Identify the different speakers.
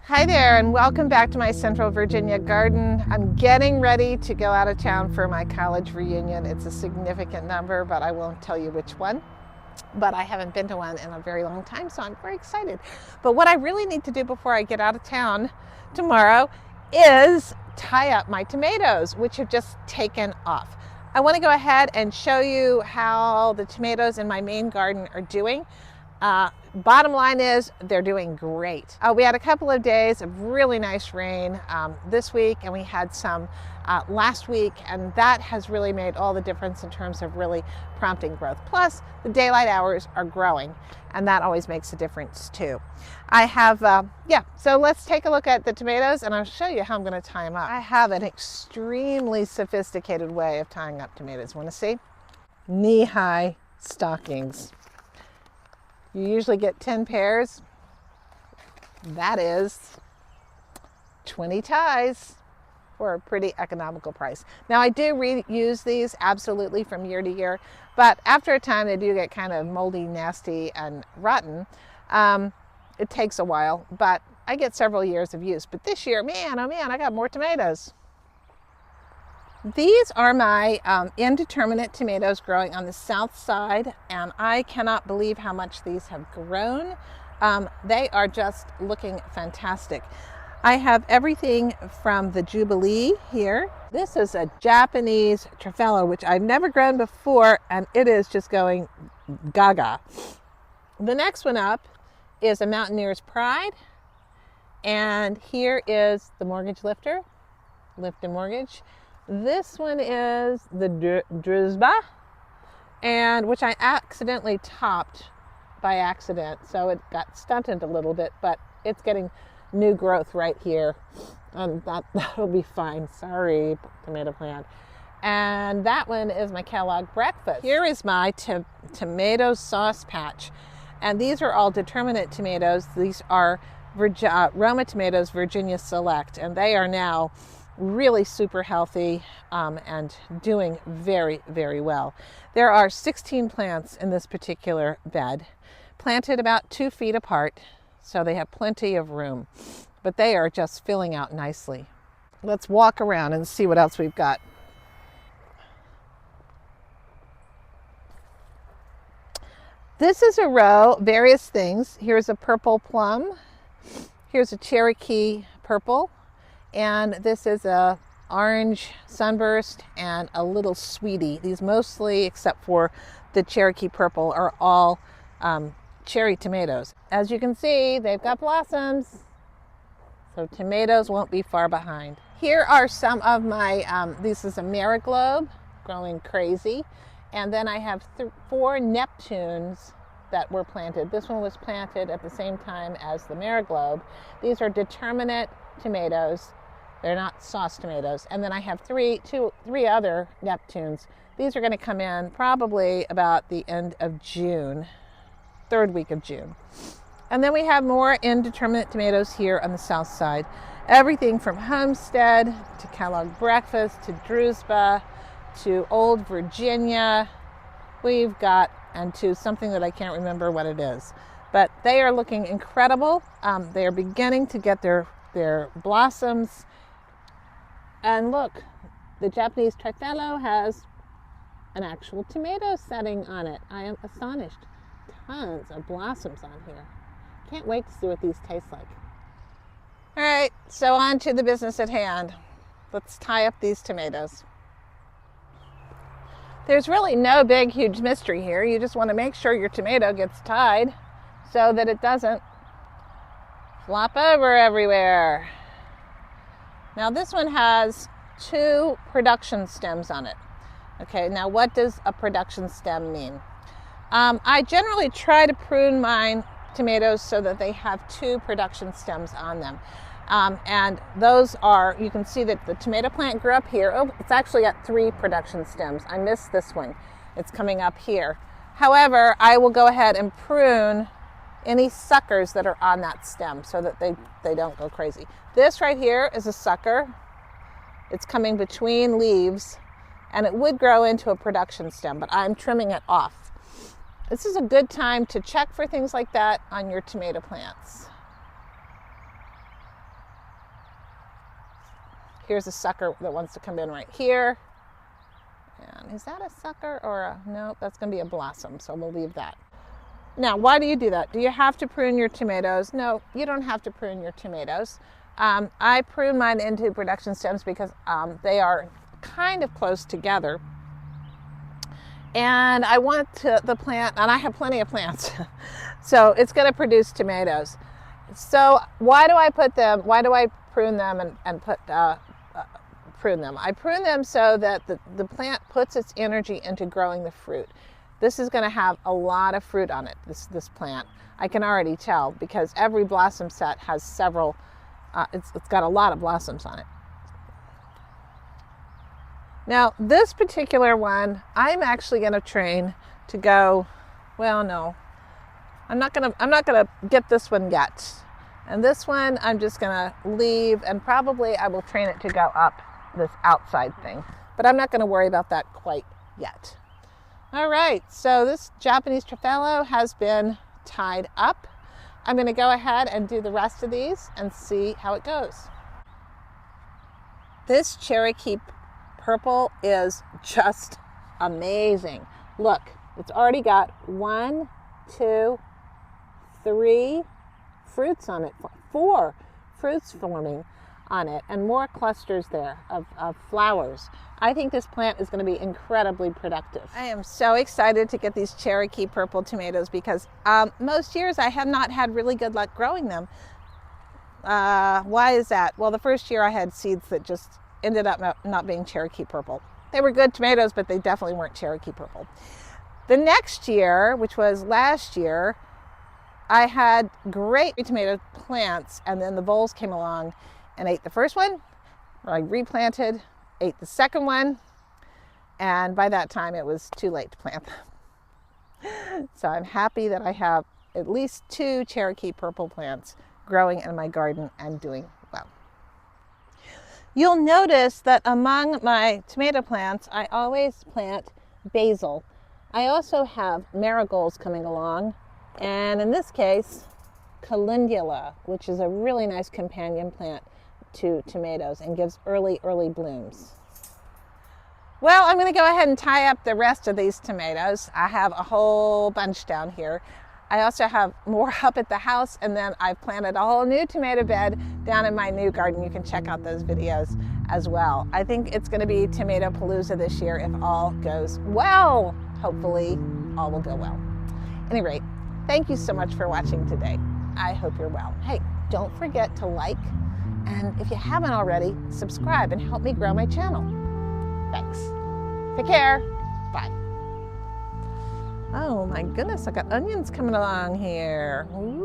Speaker 1: Hi there, and welcome back to my Central Virginia garden. I'm getting ready to go out of town for my college reunion. It's a significant number, but I won't tell you which one. But I haven't been to one in a very long time, so I'm very excited. But what I really need to do before I get out of town tomorrow is tie up my tomatoes, which have just taken off. I want to go ahead and show you how the tomatoes in my main garden are doing. Bottom line is they're doing great. We had a couple of days of really nice rain this week, and we had some last week, and that has really made all the difference in terms of really prompting growth. Plus, the daylight hours are growing, and that always makes a difference too. I have, so let's take a look at the tomatoes, and I'll show you how I'm going to tie them up. I have an extremely sophisticated way of tying up tomatoes. Want to see? Knee-high stockings. You usually get 10 pairs. That is 20 ties for a pretty economical price. Now, I do reuse these absolutely from year to year, but after a time they do get kind of moldy, nasty, and rotten. It takes a while, but I get several years of use. But this year, man, oh man, I got more tomatoes. These are my indeterminate tomatoes growing on the south side, and I cannot believe how much these have grown. They are just looking fantastic. I have everything from the Jubilee here. This is a Japanese Truffello, which I've never grown before, and it is just going gaga. The next one up is a Mountaineer's Pride, and here is the Mortgage Lifter, Lift and Mortgage. This one is the Druzhba, and which I accidentally topped by accident, so it got stunted a little bit, but it's getting new growth right here, and that'll be fine. Sorry, tomato plant. And that one is my Kellogg Breakfast. Here is my tomato sauce patch, and these are all determinate tomatoes. These are Roma tomatoes, Virginia Select, and they are now really super healthy and doing very, very well. There are 16 plants in this particular bed, planted about 2 feet apart, so they have plenty of room, but they are just filling out nicely. Let's walk around and see what else we've got. This is a row, various things. Here's a purple plum. Here's a Cherokee purple. And this is a orange sunburst and a little sweetie. These mostly, except for the Cherokee purple, are all cherry tomatoes. As you can see, they've got blossoms, so tomatoes won't be far behind. Here are some of my, this is a Mariglobe, growing crazy. And then I have 4 Neptunes that were planted. This one was planted at the same time as the Mariglobe. These are determinate tomatoes. They're not sauce tomatoes. And then I have three other Neptunes. These are going to come in probably about the end of June, 3rd week of June. And then we have more indeterminate tomatoes here on the south side. Everything from Homestead to Kellogg Breakfast to Druzhba to Old Virginia. We've got, and to something that I can't remember what it is. But they are looking incredible. They are beginning to get their blossoms. And look, the Japanese Truffello has an actual tomato setting on it. I am astonished. Tons of blossoms on here. Can't wait to see what these taste like. All right, so on to the business at hand. Let's tie up these tomatoes. There's really no big, huge mystery here. You just want to make sure your tomato gets tied so that it doesn't flop over everywhere. Now this one has 2 production stems on it. Okay, now what does a production stem mean? I generally try to prune my tomatoes so that they have 2 production stems on them. And those are, you can see that the tomato plant grew up here. Oh, it's actually got 3 production stems. I missed this one. It's coming up here. However, I will go ahead and prune any suckers that are on that stem so that they don't go crazy. This right here is a sucker. It's coming between leaves, and it would grow into a production stem, but I'm trimming it off. This is a good time to check for things like that on your tomato plants. Here's a sucker that wants to come in right here. And is that a sucker or a, no, that's going to be a blossom, so we'll leave that. Now, why do you do that? Do you have to prune your tomatoes? No, you don't have to prune your tomatoes. I prune mine into production stems because they are kind of close together. And I want the plant, and I have plenty of plants, so it's going to produce tomatoes. So why do I prune them and prune them? I prune them so that the plant puts its energy into growing the fruit. This is going to have a lot of fruit on it, this plant. I can already tell because every blossom set has several, it's got a lot of blossoms on it. Now, this particular one, I'm actually going to train to go, well, no, I'm not going to get this one yet. And this one, I'm just going to leave, and probably I will train it to go up this outside thing. But I'm not going to worry about that quite yet. All right, so this Japanese Trofalo has been tied up. I'm going to go ahead and do the rest of these and see how it goes. This Cherokee purple is just amazing. Look, it's already got 1, 2, 3 fruits on it, 4 fruits forming on it, and more clusters there of flowers. I think this plant is going to be incredibly productive. I am so excited to get these Cherokee purple tomatoes because most years I have not had really good luck growing them. Why is that? Well, the first year I had seeds that just ended up not being Cherokee purple. They were good tomatoes, but they definitely weren't Cherokee purple. The next year, which was last year, I had great tomato plants, and then the voles came along and ate the first one. I replanted, ate the second one, and by that time it was too late to plant them. So I'm happy that I have at least 2 Cherokee purple plants growing in my garden and doing well. You'll notice that among my tomato plants, I always plant basil. I also have marigolds coming along, and in this case, calendula, which is a really nice companion plant to tomatoes and gives early blooms. Well, I'm going to go ahead and tie up the rest of these tomatoes. I have a whole bunch down here. I also have more up at the house, and then I've planted a whole new tomato bed down in my new garden. You can check out those videos as well. I think it's going to be Tomato Palooza this year if all goes well. Hopefully, all will go well. At any rate, thank you so much for watching today. I hope you're well. Hey, don't forget to like, and if you haven't already, subscribe and help me grow my channel. Thanks. Take care. Bye. Oh my goodness, I got onions coming along here. Ooh.